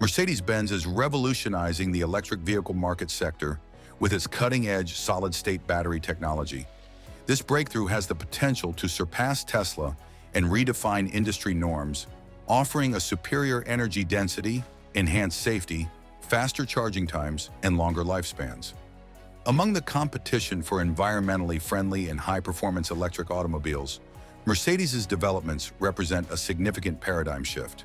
Mercedes-Benz is revolutionizing the electric vehicle market sector with its cutting-edge solid-state battery technology. This breakthrough has the potential to surpass Tesla and redefine industry norms, offering a superior energy density, enhanced safety, faster charging times, and longer lifespans. Among the competition for environmentally friendly and high-performance electric automobiles, Mercedes's developments represent a significant paradigm shift.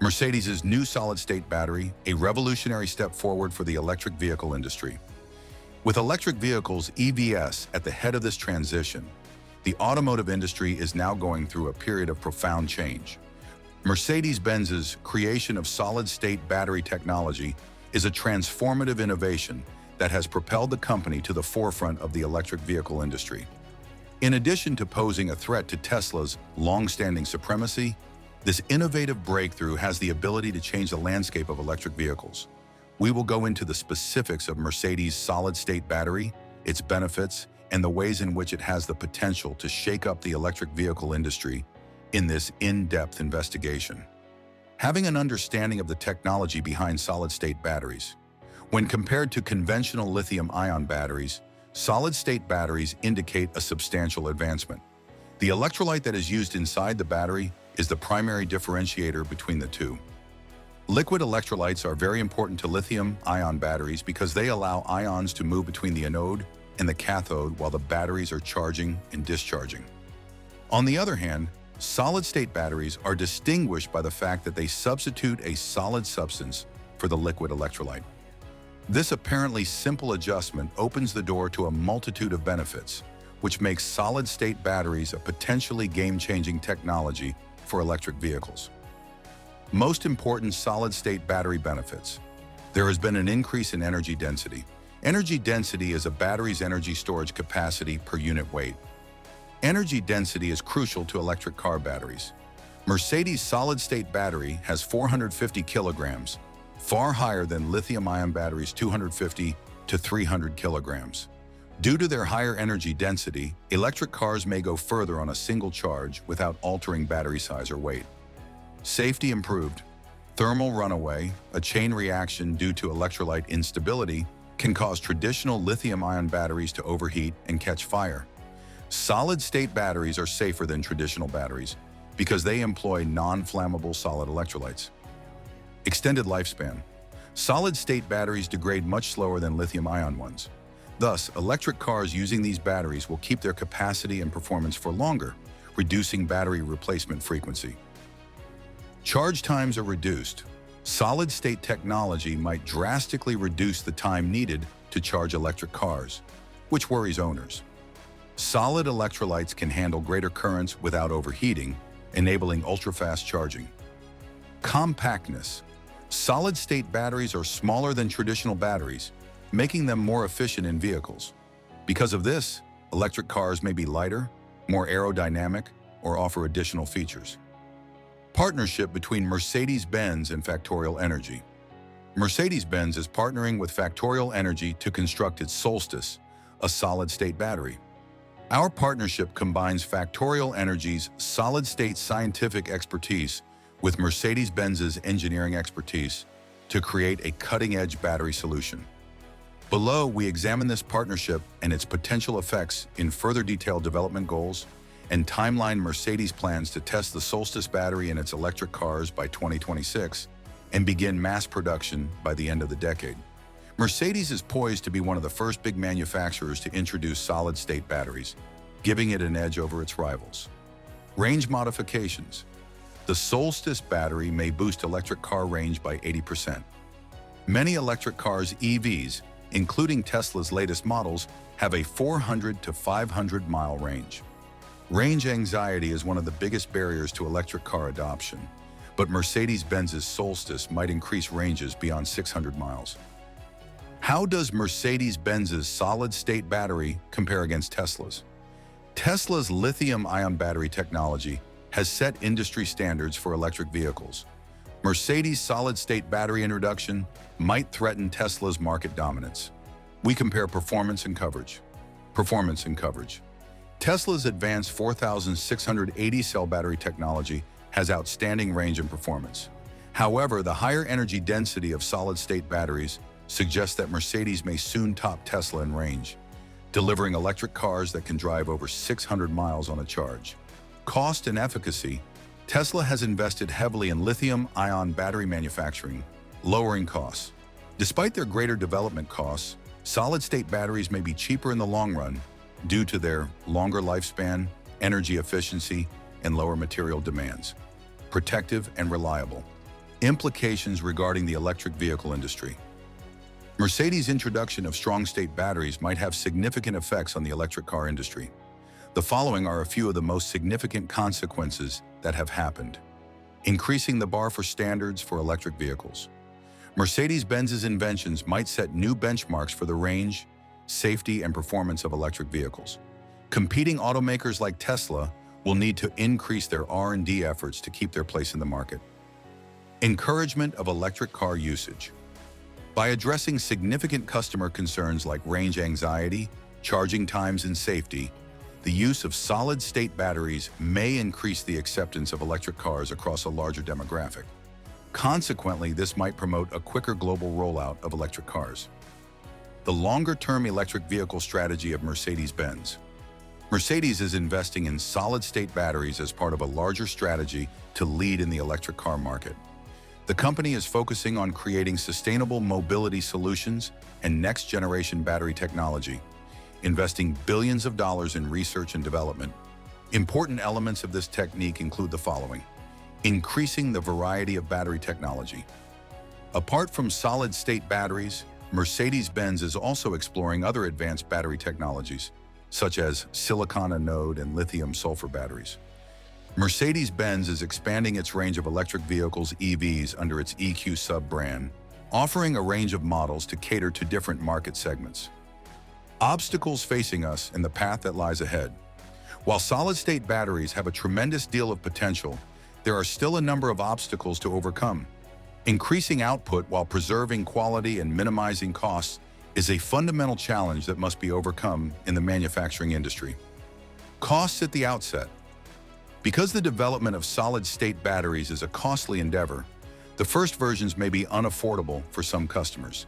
Mercedes's new solid-state battery, a revolutionary step forward for the electric vehicle industry. With electric vehicles EVs at the head of this transition, the automotive industry is now going through a period of profound change. Mercedes-Benz's creation of solid-state battery technology is a transformative innovation that has propelled the company to the forefront of the electric vehicle industry. In addition to posing a threat to Tesla's long-standing supremacy, this innovative breakthrough has the ability to change the landscape of electric vehicles. We will go into the specifics of Mercedes' solid-state battery, its benefits, and the ways in which it has the potential to shake up the electric vehicle industry in this in-depth investigation. Having an understanding of the technology behind solid-state batteries. When compared to conventional lithium-ion batteries, solid-state batteries indicate a substantial advancement. The electrolyte that is used inside the battery is the primary differentiator between the two. Liquid electrolytes are very important to lithium-ion batteries because they allow ions to move between the anode and the cathode while the batteries are charging and discharging. On the other hand, solid-state batteries are distinguished by the fact that they substitute a solid substance for the liquid electrolyte. This apparently simple adjustment opens the door to a multitude of benefits, which makes solid-state batteries a potentially game-changing technology for electric vehicles. Most important solid-state battery benefits. There has been an increase in energy density. Energy density is a battery's energy storage capacity per unit weight. Energy density is crucial to electric car batteries. Mercedes' solid-state battery has 450 kilograms, far higher than lithium-ion batteries' 250 to 300 kilograms. Due to their higher energy density, electric cars may go further on a single charge without altering battery size or weight. Safety improved. Thermal runaway, a chain reaction due to electrolyte instability, can cause traditional lithium-ion batteries to overheat and catch fire. Solid-state batteries are safer than traditional batteries because they employ non-flammable solid electrolytes. Extended lifespan. Solid-state batteries degrade much slower than lithium-ion ones. Thus, electric cars using these batteries will keep their capacity and performance for longer, reducing battery replacement frequency. Charge times are reduced. Solid-state technology might drastically reduce the time needed to charge electric cars, which worries owners. Solid electrolytes can handle greater currents without overheating, enabling ultra-fast charging. Compactness. Solid-state batteries are smaller than traditional batteries, making them more efficient in vehicles. Because of this, electric cars may be lighter, more aerodynamic, or offer additional features. Partnership between Mercedes-Benz and Factorial Energy. Mercedes-Benz is partnering with Factorial Energy to construct its Solstice, a solid-state battery. Our partnership combines Factorial Energy's solid-state scientific expertise with Mercedes-Benz's engineering expertise to create a cutting-edge battery solution. Below, we examine this partnership and its potential effects in further detailed development goals and timeline. Mercedes plans to test the Solstice battery in its electric cars by 2026 and begin mass production by the end of the decade. Mercedes is poised to be one of the first big manufacturers to introduce solid-state batteries, giving it an edge over its rivals. Range modifications. The Solstice battery may boost electric car range by 80%. Many electric cars EVs, including Tesla's latest models, have a 400 to 500-mile range. Range anxiety is one of the biggest barriers to electric car adoption, but Mercedes-Benz's Solstice might increase ranges beyond 600 miles. How does Mercedes-Benz's solid-state battery compare against Tesla's? Tesla's lithium-ion battery technology has set industry standards for electric vehicles. Mercedes' solid-state battery introduction might threaten Tesla's market dominance. We compare performance and coverage. Performance and coverage. Tesla's advanced 4,680 cell battery technology has outstanding range and performance. However, the higher energy density of solid-state batteries suggests that Mercedes may soon top Tesla in range, delivering electric cars that can drive over 600 miles on a charge. Cost and efficacy. Tesla has invested heavily in lithium-ion battery manufacturing, lowering costs. Despite their greater development costs, solid-state batteries may be cheaper in the long run due to their longer lifespan, energy efficiency, and lower material demands. Protective and reliable. Implications regarding the electric vehicle industry. Mercedes' introduction of strong-state batteries might have significant effects on the electric car industry. The following are a few of the most significant consequences that have happened. Increasing the bar for standards for electric vehicles. Mercedes-Benz's inventions might set new benchmarks for the range, safety, and performance of electric vehicles. Competing automakers like Tesla will need to increase their R&D efforts to keep their place in the market. Encouragement of electric car usage. By addressing significant customer concerns like range anxiety, charging times, and safety, the use of solid-state batteries may increase the acceptance of electric cars across a larger demographic. Consequently, this might promote a quicker global rollout of electric cars. The longer-term electric vehicle strategy of Mercedes-Benz. Mercedes is investing in solid-state batteries as part of a larger strategy to lead in the electric car market. The company is focusing on creating sustainable mobility solutions and next-generation battery technology, investing billions of dollars in research and development. Important elements of this technique include the following: increasing the variety of battery technology. Apart from solid-state batteries, Mercedes-Benz is also exploring other advanced battery technologies, such as silicon anode and lithium-sulfur batteries. Mercedes-Benz is expanding its range of electric vehicles EVs under its EQ sub-brand, offering a range of models to cater to different market segments. Obstacles facing us and the path that lies ahead. While solid-state batteries have a tremendous deal of potential, there are still a number of obstacles to overcome. Increasing output while preserving quality and minimizing costs is a fundamental challenge that must be overcome in the manufacturing industry. Costs at the outset. Because the development of solid-state batteries is a costly endeavor, the first versions may be unaffordable for some customers.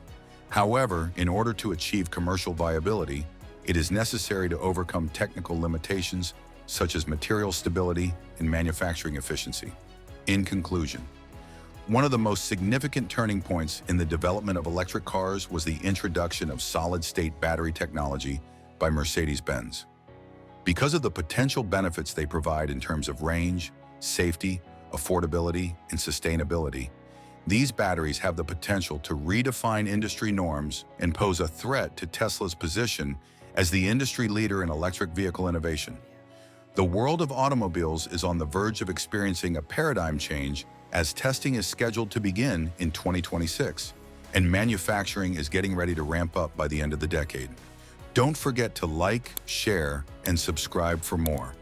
However, in order to achieve commercial viability, it is necessary to overcome technical limitations such as material stability and manufacturing efficiency. In conclusion, one of the most significant turning points in the development of electric cars was the introduction of solid-state battery technology by Mercedes-Benz. Because of the potential benefits they provide in terms of range, safety, affordability, and sustainability, these batteries have the potential to redefine industry norms and pose a threat to Tesla's position as the industry leader in electric vehicle innovation. The world of automobiles is on the verge of experiencing a paradigm change as testing is scheduled to begin in 2026, and manufacturing is getting ready to ramp up by the end of the decade. Don't forget to like, share, and subscribe for more.